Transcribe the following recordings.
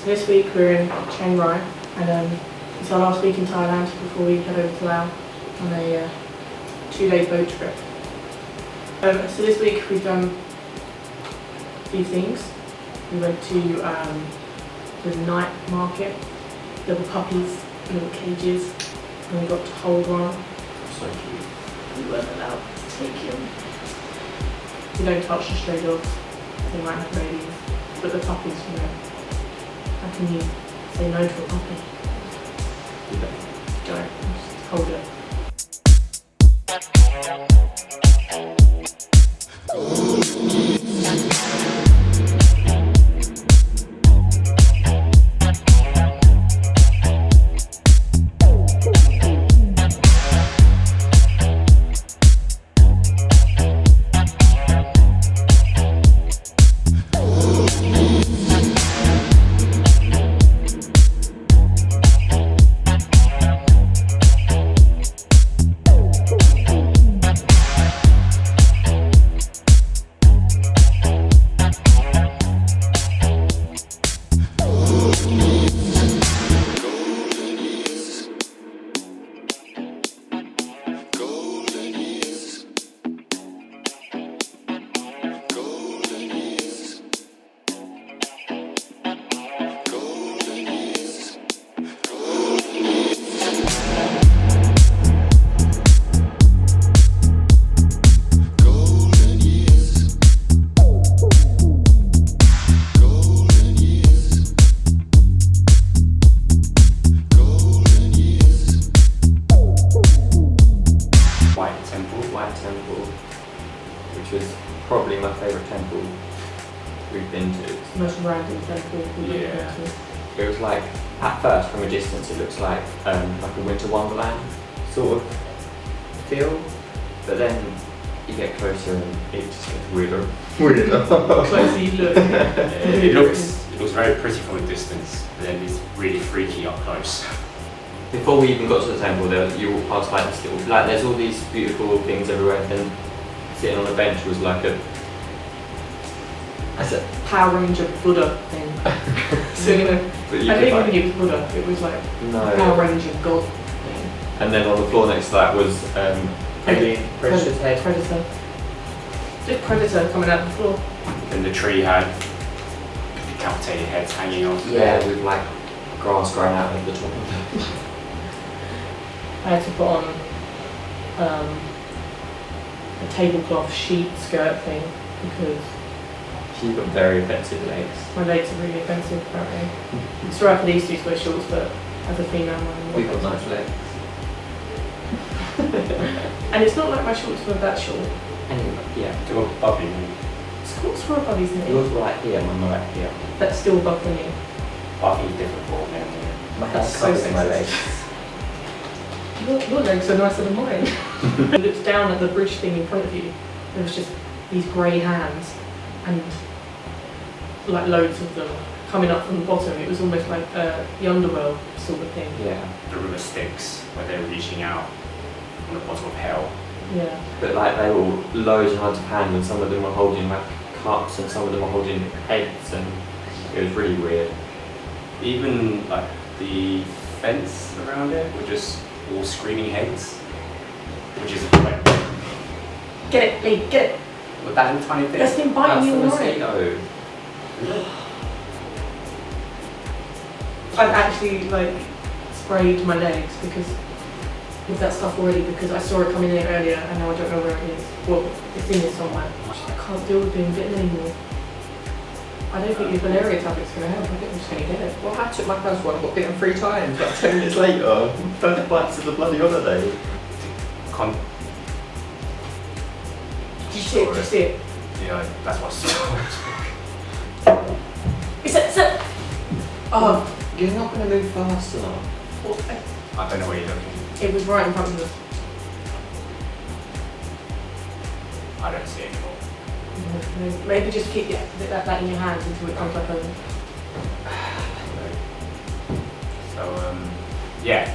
So this week we're in Chiang Rai, and it's our last week in Thailand before we head over to Laos on a 2-day boat trip. So this week we've done a few things. We went to the night market, little puppies, little cages, and we got to hold one. So cute. We weren't allowed to take him. We don't touch the stray dogs, they might have rabies, but the puppies, you know, how can you say no to a puppy? You don't. Don't, just hold it. Temple, which was probably my favourite temple we've been to. It's the most random temple we've ever been to. It was like, at first from a distance it looks like a winter wonderland sort of feel, but then you get closer and it just gets weirder. Closer you look. It looks very pretty from a distance, but then it's really freaky up close. Before we even got to the temple, you walk past like this little, like there's all these beautiful things everywhere, and sitting on a bench was like a Power Ranger Buddha thing. So, you know, I didn't even think it was Buddha, it was like Power Ranger God thing. And then on the floor next to that was Predator's head. Predator. Just Predator coming out of the floor. And the tree had decapitated heads hanging off. Yeah, with like grass growing out of the top of it. I had to put on a tablecloth sheet skirt thing because She's got very offensive legs. my legs are really offensive apparently. It's right for these two to wear shorts, but as a female one, We've got nice legs. and it's not like my shorts were that short. Anyway, yeah. To a puppy. Shorts were above his knee. Yours were right here, mine were right here. That's still above the knee. Puppy's different for men. My That's hair so covers my sexist. legs. Your legs are nicer than mine. You looked down at the bridge thing in front of you. There was just these grey hands and like loads of them coming up from the bottom. It was almost like the underworld sort of thing. Yeah. The river Styx, where they're reaching out on the bottom of hell. Yeah. But like they were all loads and loads of hands, and some of them were holding like cups and some of them were holding heads, and it was really weird. Even like the fence around it were just all screaming heads, which is like, Get it, Lee, get it. with that little tiny thing. That's been biting you all That's the night. mosquito. I've actually like sprayed my legs because with that stuff already because I saw it coming in earlier and now I don't know where it is. Well, it's in here somewhere. I can't deal with being bitten anymore. I don't think the malaria tablet's going to help. I think I'm just going to get it. Well, I took my first one, got bitten 3 times, like 10 minutes later. First bites of the bloody holiday. Did you see it? Did you see it? Yeah, that's what's. It's it! Oh, You're not going to move fast enough. I don't know where you're looking. it was right in front of us. I don't see it anymore. Maybe just keep that in your hands until it comes back over. So, yeah.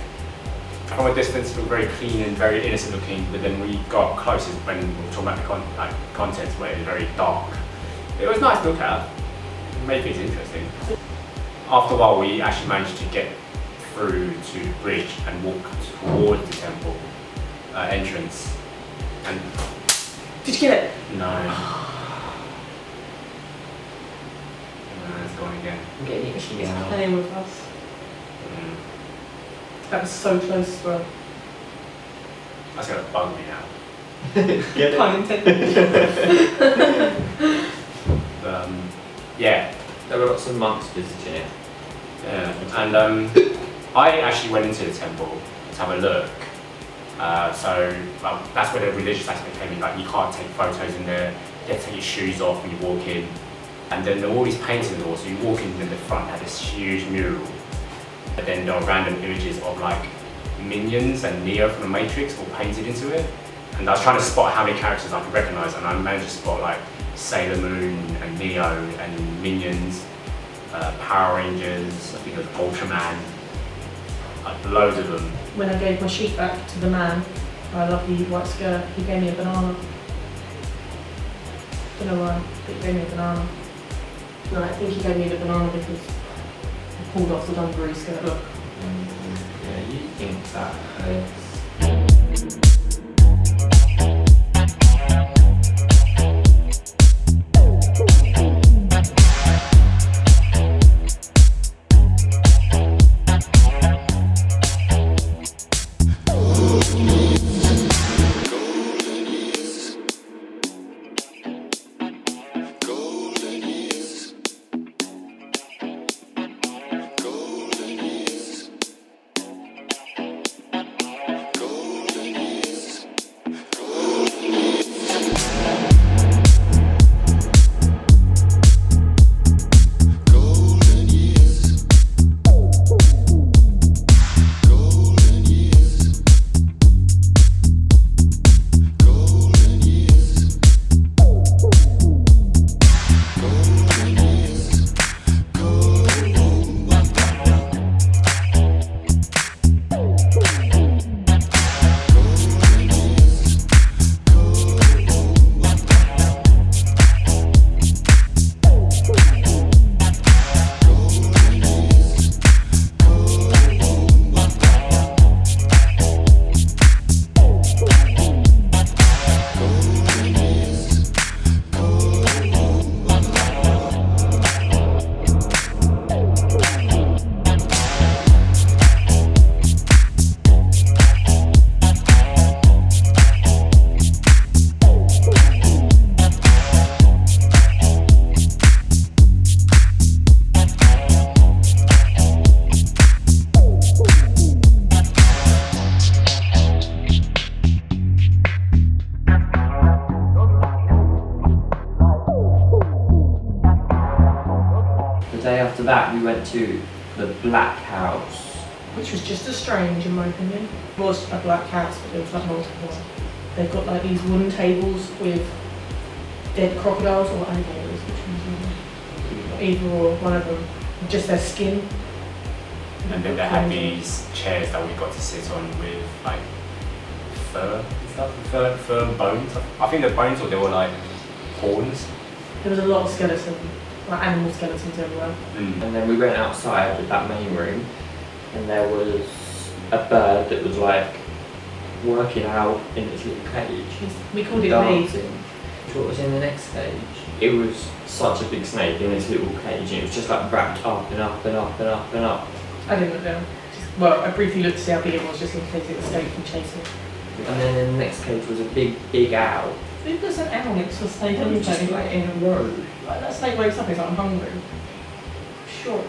From a distance, it looked very clean and very innocent looking, but then we got closer when we were talking about the contents where it was very dark. It was nice to look at. It made things interesting. after a while, we actually managed to get through to the bridge and walk towards the temple entrance. And Did you get it? no. It's gone again. I'm getting itchy now. Playing with us. That was so close as well. That's gonna bug me now. Get Pun intended. Yeah. There were lots of monks visiting it. Yeah. And I actually went into the temple to have a look. So that's where the religious aspect came in. Like, you can't take photos in there. You have to take your shoes off when you walk in. And then there were all these paintings on the wall. So you walk in the front, had this huge mural. But then there are random images of like minions and Neo from the Matrix all painted into it. And I was trying to spot how many characters I could recognise, and I managed to spot like Sailor Moon and Neo and Minions, Power Rangers, I think it was Ultraman, like loads of them. When I gave my sheet back to the man, my lovely white skirt, he gave me a banana. Don't know why, but he gave me a banana. No, I think he gave me the banana because I pulled off the dungaree skirt, look. Yeah, you think that hurts. After that, we went to the Black House, Which was just as strange in my opinion. It was a black house, but there was like multiple. They've got like these wooden tables with dead crocodiles or alligators, which one's either or one of them, just their skin. And then they had these chairs that we got to sit on with like fur and stuff, fur and bones. I think the bones, or they were like horns. There was a lot of skeletons, like animal skeletons everywhere. and then we went outside with that main room, and there was a bird that was like working out in its little cage. We called it dancing. What was in the next cage? It was such a big snake in this little cage, and it was just like wrapped up and up and up and up and up. I didn't look down. Well, I briefly looked to see how big it was, just in case it escaped from chasing. And then in the next cage was a big owl. Who puts an owl next to a snake It was just like in a row. Like that snake wakes up, he's like, I'm hungry. Sure.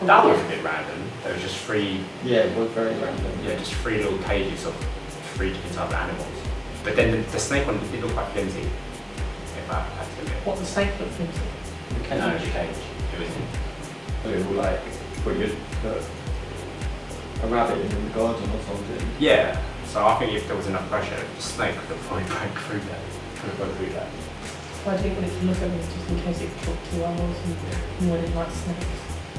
That was a bit random. There was just three, Yeah, it was very random. just three little cages of three different types of animals. But then the snake one did look quite flimsy. If I had to admit. What the snake looked into. The No, cage. the cage. It was. A little like put a rabbit in the garden or something. Yeah. So I think if there was enough pressure, the snake could have probably broke through that. Could have broke through that. So I didn't want it to look at me just in case it dropped 2 hours and no, I didn't like snakes.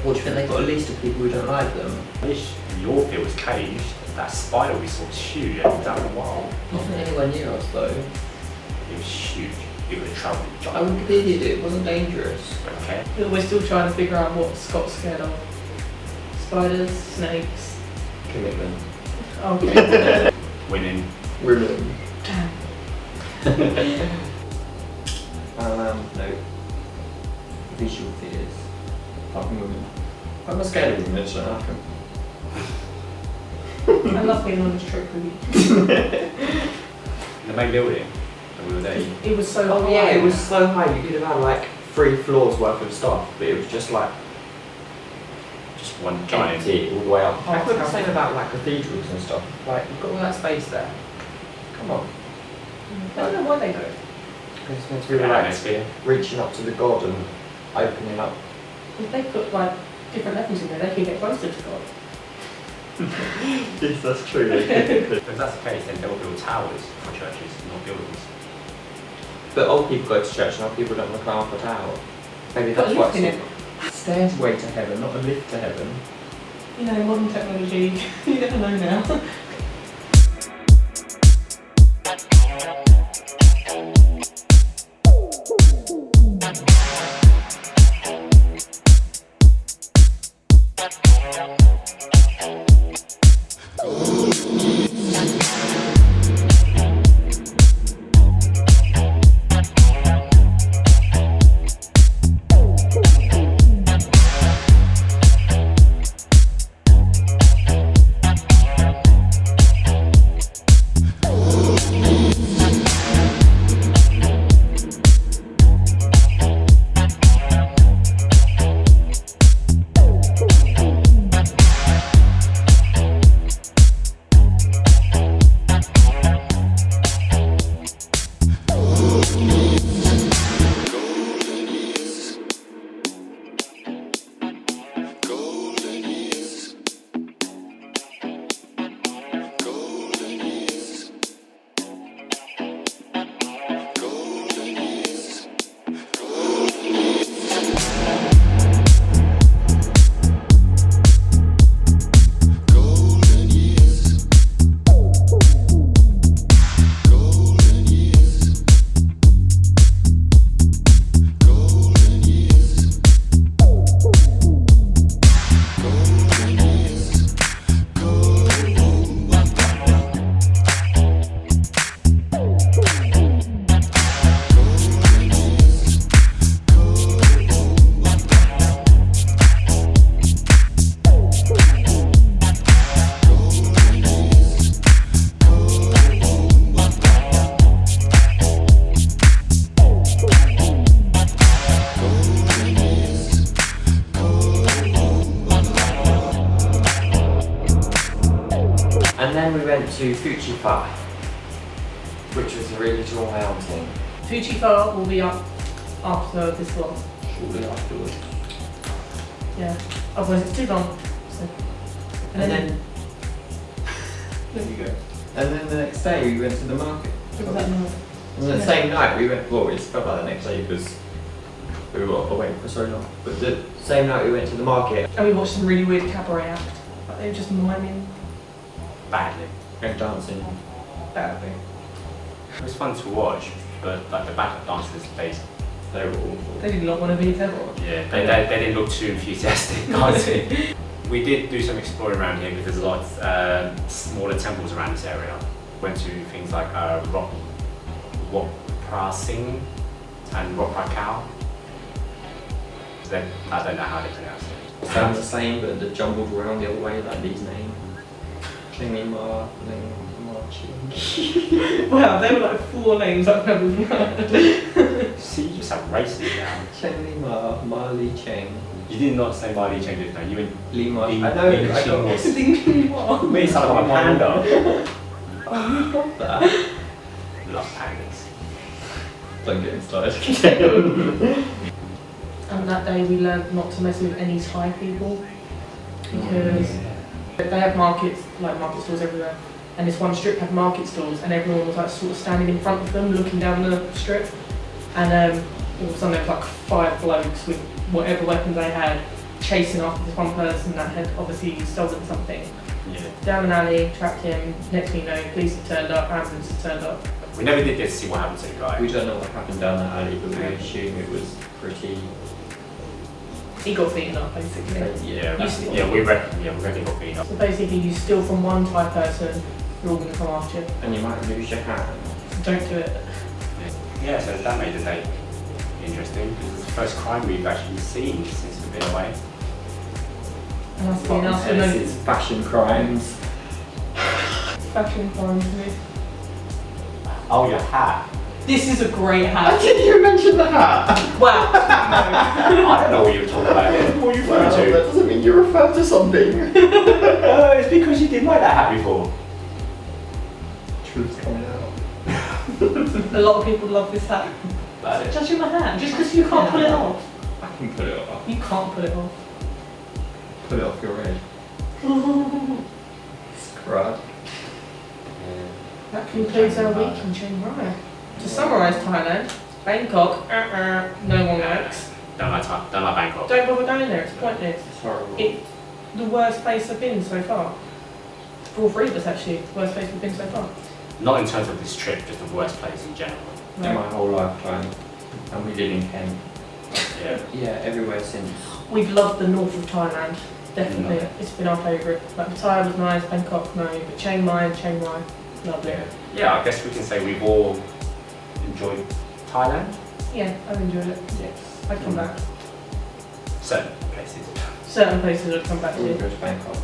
What do you think they've got a list of people who don't like them? If your field was caged, that spider we saw was huge. It was that wild. Not anywhere near us though. It was huge. you could have travelled with I John. Wikipedia'd it wasn't dangerous. Okay. We're still trying to figure out what Scott's scared of. Spiders, snakes. Commitment. Okay. Winning. Women. Damn. No. Visual fears. Apart from women. I'm not scared of women, so I can. I love being on this trip with you. The main building. And we were there. It was so Oh high. yeah, it was so high. You could have had like 3 floors worth of stuff, but it was just like Just one giant. empty all the way up. Oh, I feel the terrible. same about like cathedrals and stuff. Like you've got all that space there. Come on. I don't know why they do it. It's meant to be Yeah, like atmosphere. reaching up to the God and opening up. If they put like different levels in there, they could get closer to God. Yes, that's true. If that's the case, then they'll build towers for churches, not buildings. But old people go to church and old people don't want to climb up a tower. Maybe Put a that's why lift in it's stairs way to heaven, not a lift to heaven. You know, modern technology, you never know now. And then we went to Fujifa, which was a really tall mountain. Fujifa will be up after this vlog. Shortly afterwards. Yeah. Otherwise it's too long. So. And then there you go. And then the next day we went to the market. What was that noise? And the same night we went, well, it felt like the next day because we were away for so long. But the same night we went to the market. And we watched some really weird cabaret act. Like they were just miming Badly. And dancing. badly. It was fun to watch, but like the backup dancers, they They were awful. They did not want to be a devil. yeah, they didn't look too enthusiastic dancing. We did do some exploring around here because there's a lot of smaller temples around this area. Went to things like Wat Phra Singh and Wat Phra Khao. Then I don't know how they pronounce it. Sound the same, but they're jumbled around the other way, like these names. Chingy-ma, Ling-ma-chi. Wow, they were like 4 names I've never heard. See, you sound racist now. Cheng-li-ma, Ma-li Cheng, You did not say Miley Cheng, did you? You went Li-ma. I Ling- know, Ling- I got Ling- Ling-ma. me sound like a panda. Oh, you got that? Love pandas. Don't get started. And that day we learned not to mess with any Thai people because they have markets, like market stores everywhere. And this one strip had market stalls and everyone was like sort of standing in front of them looking down the strip. And all of a sudden there was like 5 blokes with whatever weapons they had chasing after this one person that had obviously stolen something. Yeah. Down an alley, trapped him, next thing you know, police have turned up, ambulance has turned up. We never did get to see what happened to the guy. We don't know what happened down that alley, but we assume it was pretty. He got beaten up basically. We reckon he got beaten up. So basically you steal from one Thai person, you're all going to come after you. And you might lose your hand. Don't do it. Yeah, so that made the day interesting. It was the first crime we've actually seen since we've been away. And that's been us with It's fashion crimes. fashion crimes. Oh, your hat. This is a great hat. Didn't you mention the hat? Wow. I don't know what you were talking about. What are you Well, referring that to? doesn't mean you refer to something. It's because you didn't like that hat before. Truth's coming out. A lot of people love this hat. Judging my hat, just because you can't pull it off. I can put it off. You can't pull it off. Put it off your head. Scrub. That concludes our week in Chiang Rai. To summarise Thailand, Bangkok, no one likes. Don't like Bangkok. Don't bother going there, it's pointless. It's horrible. It's the worst place I've been so far. For all three of us actually, the worst place we've been so far. Not in terms of this trip, just the worst place in general. In my whole lifetime. And we live in Kent. Yeah. Yeah, everywhere since. We've loved the north of Thailand, definitely. No. It's been our favourite. Like Pattaya was nice, Bangkok no, but Chiang Mai, lovely. Yeah, I guess we can say we've all enjoyed Thailand. Yeah, I've enjoyed it. Yes. I'd come back. Certain places. Certain places I'd come back We'll to. go to Bangkok.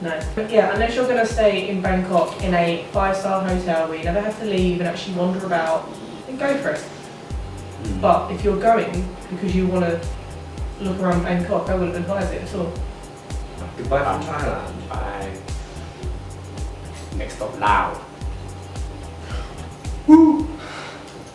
No. But yeah, unless you're going to stay in Bangkok in a 5-star hotel where you never have to leave and actually wander about, then go for it. But if you're going because you want to look around Bangkok, I wouldn't advise it at all. Goodbye from Thailand. Bye. Next stop, Laos. Woo!